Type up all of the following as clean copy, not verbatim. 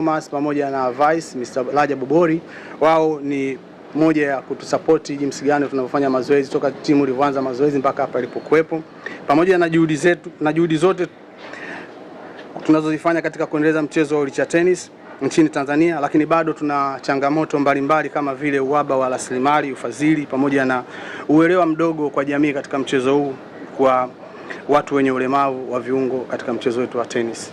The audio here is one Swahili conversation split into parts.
Thomas pamoja na Vice Mr. Rajabu Bori, wao ni moja ya kutusapoti jinsi gani tunavyofanya mazoezi toka timu ilianza mazoezi mpaka hapa ilipokuepo, pamoja na juhudi zote tunazozifanya katika kuendeleza mchezo wa wheelchair tennis nchini Tanzania, lakini bado tuna changamoto mbalimbali kama vile uhaba wa rasilimali, ufadhili pamoja na uelewa mdogo kwa jamii katika mchezo huu kwa watu wenye ulemavu wa viungo katika mchezo wetu wa tennis.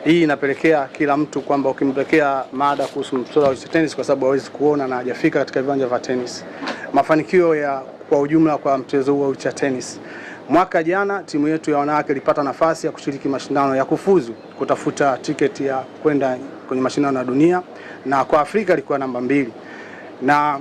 Hii inapelekea kila mtu kwamba ukimpelekea mada kuhusu mchezo wa wheelchair tennis kwa sababu hawezi kuona na hajafika katika viwanja vya tennis. Mafanikio ya kwa ujumla kwa mchezo huu wa wheelchair tennis. Mwaka jana timu yetu ya wanawake ilipata nafasi ya kushiriki mashindano ya kufuzu kutafuta tiketi ya kwenda kwenye mashindano ya dunia, na kwa Afrika ilikuwa namba 2. Na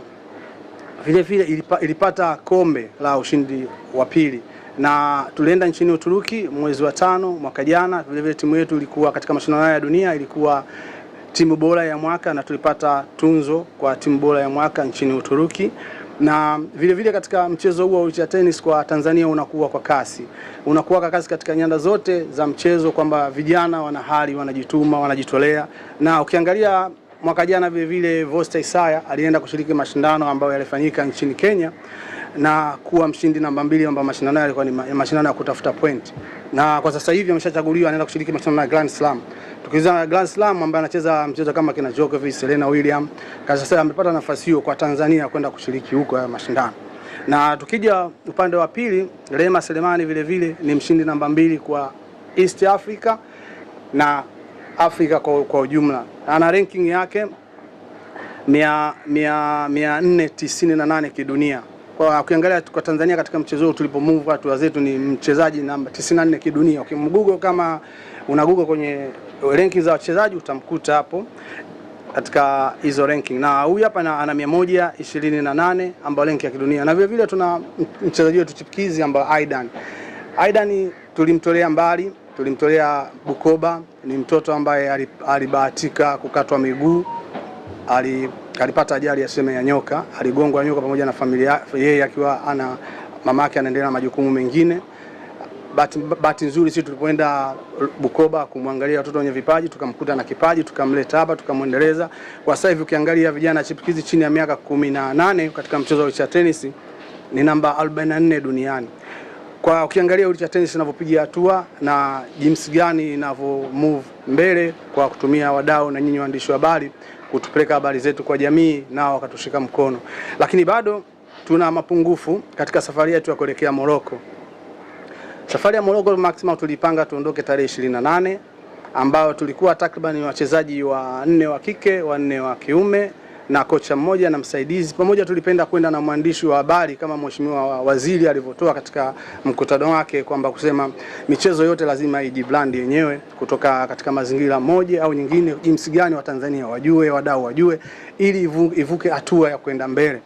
vile vile ilipata kombe la ushindi wa 2. Na tulienda nchini Uturuki mwezi wa 5 mwaka jana. Vile vile timu yetu ilikuwa katika mashindano ya dunia, ilikuwa timu bora ya mwaka na tulipata tunzo kwa timu bora ya mwaka nchini Uturuki. Na vile vile katika mchezo huu wa wheelchair tennis kwa Tanzania unakuwa kwa kasi. Unakuwa kwa kasi katika nyanda zote za mchezo, kwamba vijana wana hali, wanajituma, wanajitolea. Na ukiangalia mwaka jana vile vile Vosta Isaya alienda kushiriki mashindano ambayo yalifanyika nchini Kenya na kuwa mshindi namba 2, ambapo mashindano yalikuwa ni mashindano ya kutafuta point. Na kwa sasa hivi ameshachaguliwa anaenda kushiriki mashindano ya Grand Slam. Tukianza Grand Slam ambaye anacheza mchezo kama kina Djokovic, Serena Williams, kwa sasa amepata nafasi hiyo kwa Tanzania kwenda kushiriki huko ya mashindano. Na tukija upande wa pili, Rema Selemani vile vile ni mshindi namba 2 kwa East Africa na Afrika kwa ujumla. Ana ranking yake 498 kidunia. Kwa ukiangalia kwa Tanzania katika mchezo huu tulipomove watu wazetu ni mchezaji namba 94 kidunia. Ukimgoogle kama una Google kwenye ranking za wachezaji utamkuta hapo katika hizo ranking. Na huyu hapa ana 128 ambayo ranking ya kidunia. Na vile vile tuna mchezaji wetu chipukizi ambaye Aidan tulimtolea mbali, tulimtolea Bukoba. Ni mtoto ambaye alibahatika kukatwa miguu. Alipata ajali ya sema ya nyoka, aligongwa nyoka pamoja na familia yeye, akiwa ana mamake anaendelea na majukumu mengine. Bahati nzuri sisi tulipoenda Bukoba kumwangalia watoto wenye vipaji, tukamkuta na kipaji, tukamleta hapa, tukamuendeleza. Kwa sasa hivi ukiangalia vijana chipukizi chini ya miaka 18 katika mchezo wa wheelchair tennis ni namba 44 duniani. Kwa ukiangalia wheelchair tennis inavyopiga hatua na jinsi gani inavyo move mbele kwa kutumia wadau na nyinyi waandishi wa habari kutupeleka habari zetu kwa jamii, nao wakatushika mkono. Lakini bado tuna mapungufu katika safari yetu ya kuelekea Morocco. Safari ya Morocco maximum tulipanga tuondoke tarehe 28, ambao tulikuwa takriban wachezaji 4 wa kike, 4 wa kiume na kocha mmoja na msaidizi. Pamoja tulipenda kwenda na mwandishi wa habari kama mheshimiwa waziri alivyotoa katika mkutano wake, kwamba kusema michezo yote lazima ijibrand yenyewe kutoka katika mazingira moja au nyingine, jinsi gani wa Tanzania wajue, wadau wajue, ili ivuke hatua ya kwenda mbele.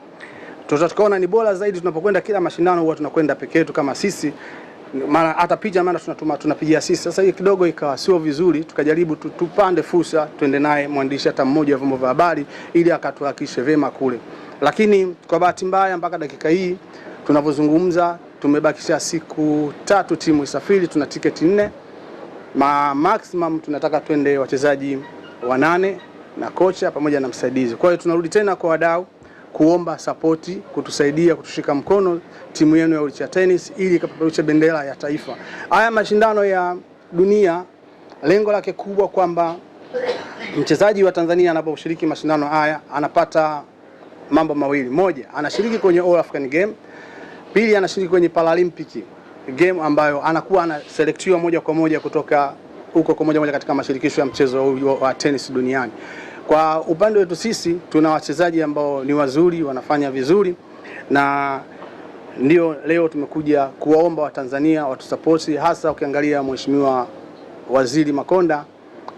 Tutaona ni bora zaidi tunapokwenda kila mashindano huwa tunakwenda peke yetu kama sisi, mara hata picha maana tunapigia sisi. Sasa hii kidogo ikawa sio vizuri, tukajaribu tupande fursa twende naye mwandishi hata mmoja wa vyombo vya habari ili akatuhakikishe vema kule. Lakini kwa bahati mbaya mpaka dakika hii tunavyozungumza tumebakisha siku 3 timu isafiri, tuna tiketi 4. Maximum tunataka twende wachezaji 8 na kocha pamoja na msaidizi. Kwa hiyo tunarudi tena kwa wadau kuomba sapoti, kutusaidia, kutushika mkono timu yenu ya wheelchair tennis ili ikapeperushe bendera ya taifa. Haya mashindano ya dunia lengo lake kubwa kwamba mchezaji wa Tanzania anaposhiriki mashindano haya anapata mambo mawili. Moja, anashiriki kwenye All African Game. Pili, anashiriki kwenye Paralympic Game ambayo anakuwa anaselektiwa moja kwa moja kutoka huko kwa moja katika mashirikisho ya mchezo wa tennis duniani. Kwa upande wetu sisi tuna wachezaji ambao ni wazuri, wanafanya vizuri, na ndio leo tumekuja kuwaomba Watanzania watusapoti, hasa ukiangalia mheshimiwa Waziri Makonda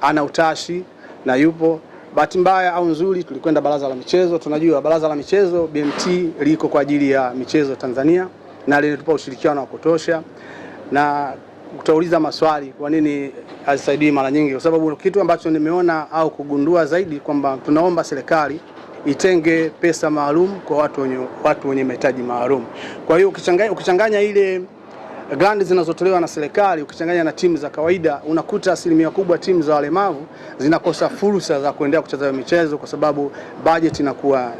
ana utashi na yupo. Bahati mbaya au nzuri tulikwenda baraza la michezo. Tunajua baraza la michezo BMT liko kwa ajili ya michezo Tanzania na linatupa ushirikiano wa kutosha, na utauliza maswali kwa nini hazisaidii mara nyingi, kwa sababu kitu ambacho nimeona au kugundua zaidi kwamba tunaomba serikali itenge pesa maalum kwa watu wenye mahitaji maalum. Kwa hiyo ukichanganya ile grant zinazotolewa na serikali ukichanganya na timu za kawaida, unakuta asilimia kubwa timu za walemavu zinakosa fursa za kuendelea kucheza michezo kwa sababu budget inakuwa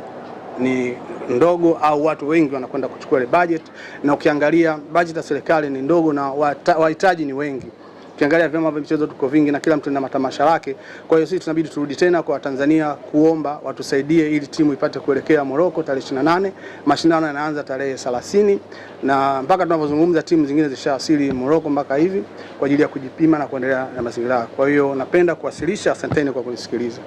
ni ndogo au watu wengi wanakwenda kuchukua ile budget, na ukiangalia budget ya serikali ni ndogo na wahitaji ni wengi. Ukiangalia vyama vya michezo tuko vingi na kila mtu ana matamasha lake. Kwa hiyo sisi tunabidi turudi tena kwa Tanzania kuomba watusaidie ili timu ipate kuelekea Morocco tarehe 28. Mashindano yanaanza tarehe 30 na mpaka tunavyozungumza timu zingine zishawasili Morocco mpaka hivi kwa ajili ya kujipima na kuendelea na mazingira. Kwa hiyo napenda kuwasilisha, asanteni kwa kunisikiliza.